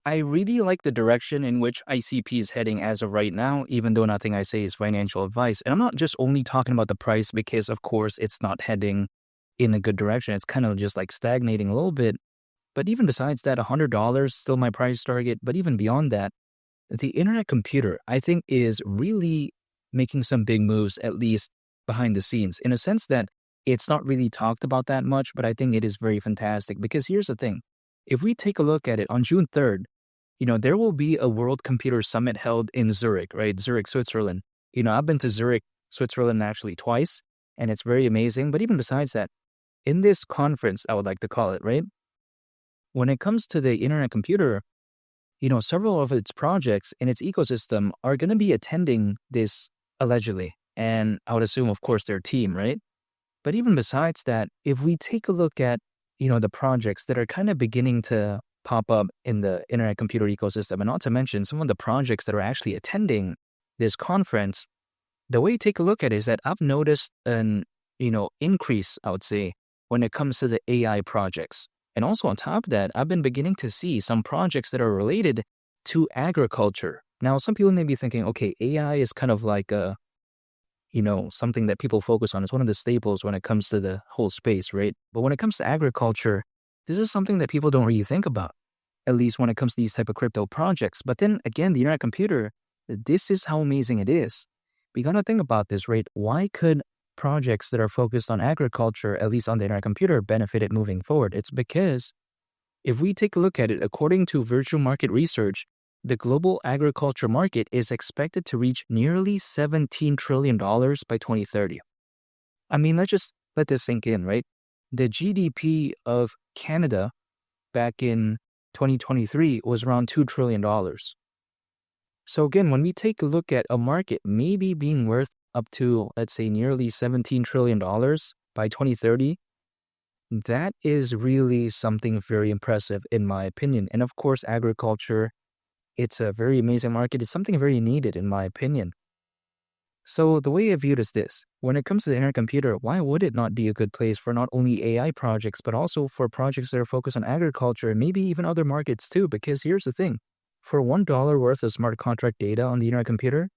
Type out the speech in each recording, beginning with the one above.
I really like the direction in which ICP is heading as of right now, even though nothing I say is financial advice. And I'm not just only talking about the price because, of course, it's not heading in a good direction. It's kind of just like stagnating a little bit. But even besides that, $100 still my price target. But even beyond that, the internet computer, I think, is really making some big moves, at least behind the scenes, in a sense that it's not really talked about that much, but I think it is very fantastic. Because here's the thing. If we take a look at it on June 3rd, there will be a World Computer Summit held in Zurich, right? Zurich, Switzerland. I've been to Zurich, Switzerland actually twice, and it's very amazing. But even besides that, in this conference, I would like to call it, right? When it comes to the internet computer, several of its projects in its ecosystem are going to be attending this allegedly. And I would assume, of course, their team, right? But even besides that, if we take a look at, the projects that are kind of beginning to pop up in the internet computer ecosystem, and not to mention some of the projects that are actually attending this conference, the way you take a look at it is that I've noticed an, increase, I would say, when it comes to the AI projects. And also on top of that, I've been beginning to see some projects that are related to agriculture. Now, some people may be thinking, okay, AI is kind of like something that people focus on. It's one of the staples when it comes to the whole space, right? But when it comes to agriculture, this is something that people don't really think about, at least when it comes to these type of crypto projects. But then again, the internet computer, this is how amazing it is. We got to think about this, right? Why could projects that are focused on agriculture, at least on the internet computer, benefit it moving forward? It's because if we take a look at it, according to Virtual Market Research, the global agriculture market is expected to reach nearly $17 trillion by 2030. I mean, let's just let this sink in, right? The GDP of Canada back in 2023 was around $2 trillion. So again, when we take a look at a market maybe being worth up to, let's say, nearly $17 trillion by 2030, that is really something very impressive in my opinion. And of course, agriculture, it's a very amazing market. It's something very needed in my opinion. So the way I view it is this. When it comes to the internet computer, why would it not be a good place for not only AI projects, but also for projects that are focused on agriculture and maybe even other markets too? Because here's the thing. For $1 worth of smart contract data on the internet computer,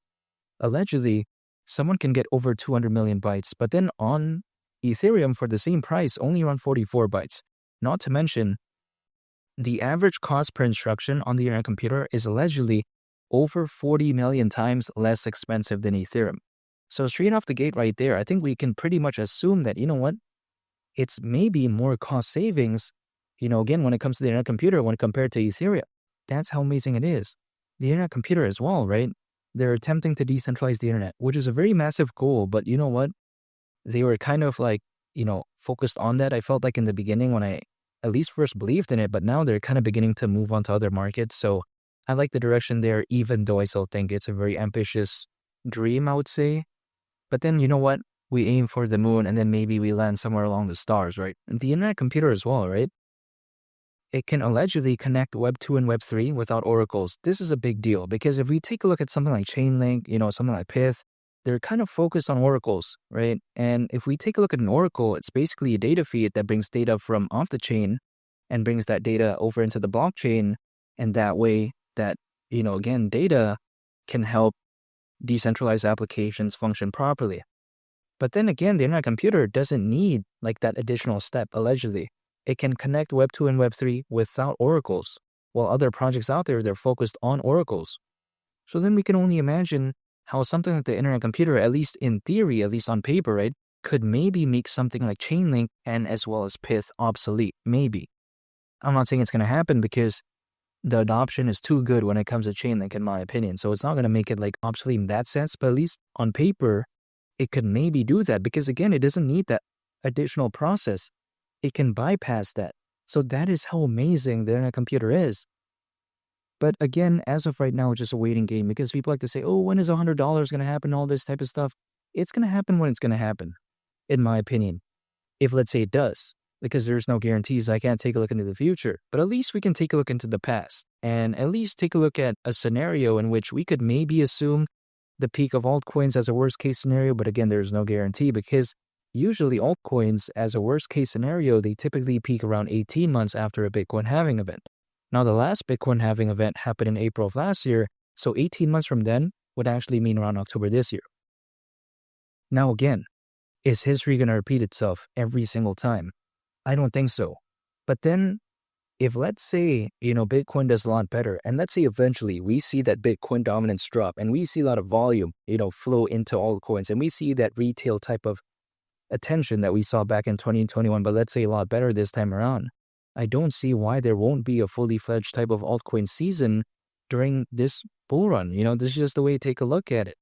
allegedly, someone can get over 200 million bytes. But then on Ethereum, for the same price, only around 44 bytes. Not to mention, the average cost per instruction on the internet computer is allegedly over 40 million times less expensive than Ethereum. So straight off the gate right there, I think we can pretty much assume that, it's maybe more cost savings, again, when it comes to the internet computer when compared to Ethereum. That's how amazing it is. The internet computer as well, right? They're attempting to decentralize the internet, which is a very massive goal. But you know what? They were kind of like, focused on that. I felt like in the beginning when I at least first believed in it, but now they're kind of beginning to move on to other markets. So I like the direction there, even though I still think it's a very ambitious dream, I would say. But then, you know what? We aim for the moon and then maybe we land somewhere along the stars, right? And the internet computer as well, right? It can allegedly connect Web 2 and Web 3 without oracles. This is a big deal because if we take a look at something like Chainlink, something like Pyth, they're kind of focused on oracles, right? And if we take a look at an oracle, it's basically a data feed that brings data from off the chain and brings that data over into the blockchain. And that way that, again, data can help decentralized applications function properly. But then again, the internet computer doesn't need like that additional step, allegedly. It can connect Web 2 and Web 3 without oracles, while other projects out there, they're focused on oracles. So then we can only imagine how something like the internet computer, at least in theory, at least on paper, right, could maybe make something like Chainlink and as well as Pyth obsolete. Maybe. I'm not saying it's going to happen because the adoption is too good when it comes to Chainlink, in my opinion. So it's not going to make it like obsolete in that sense, but at least on paper, it could maybe do that because again, it doesn't need that additional process. It can bypass that. So that is how amazing the internet computer is. But again, as of right now, it's just a waiting game because people like to say, oh, when is $100 going to happen? All this type of stuff. It's going to happen when it's going to happen, in my opinion. If let's say it does, because there's no guarantees, I can't take a look into the future. But at least we can take a look into the past and at least take a look at a scenario in which we could maybe assume the peak of altcoins as a worst case scenario. But again, there's no guarantee because usually altcoins as a worst case scenario, they typically peak around 18 months after a Bitcoin halving event. Now, the last Bitcoin halving event happened in April of last year, so 18 months from then would actually mean around October this year. Now again, is history going to repeat itself every single time? I don't think so. But then, if let's say, Bitcoin does a lot better, and let's say eventually we see that Bitcoin dominance drop, and we see a lot of volume, flow into altcoins, and we see that retail type of attention that we saw back in 2021, but let's say a lot better this time around, I don't see why there won't be a fully fledged type of altcoin season during this bull run. This is just the way to take a look at it.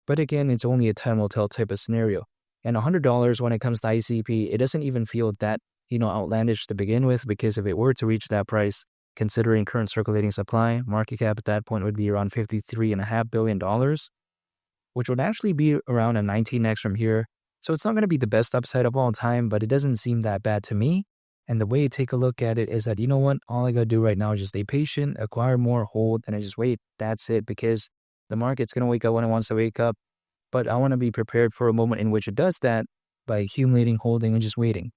But again, it's only a time will tell type of scenario. And $100 when it comes to ICP, it doesn't even feel that, outlandish to begin with, because if it were to reach that price, considering current circulating supply, market cap at that point would be around $53.5 billion, which would actually be around a 19x from here. So it's not going to be the best upside of all time, but it doesn't seem that bad to me. And the way to take a look at it is that, all I got to do right now is just stay patient, acquire more, hold, and I just wait. That's it, because the market's going to wake up when it wants to wake up. But I want to be prepared for a moment in which it does that by accumulating, holding, and just waiting.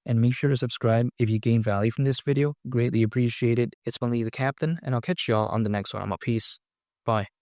And make sure to subscribe if you gain value from this video. Greatly appreciate it. It's been Lee the Captain, and I'll catch y'all on the next one. I'm out. Peace. Bye.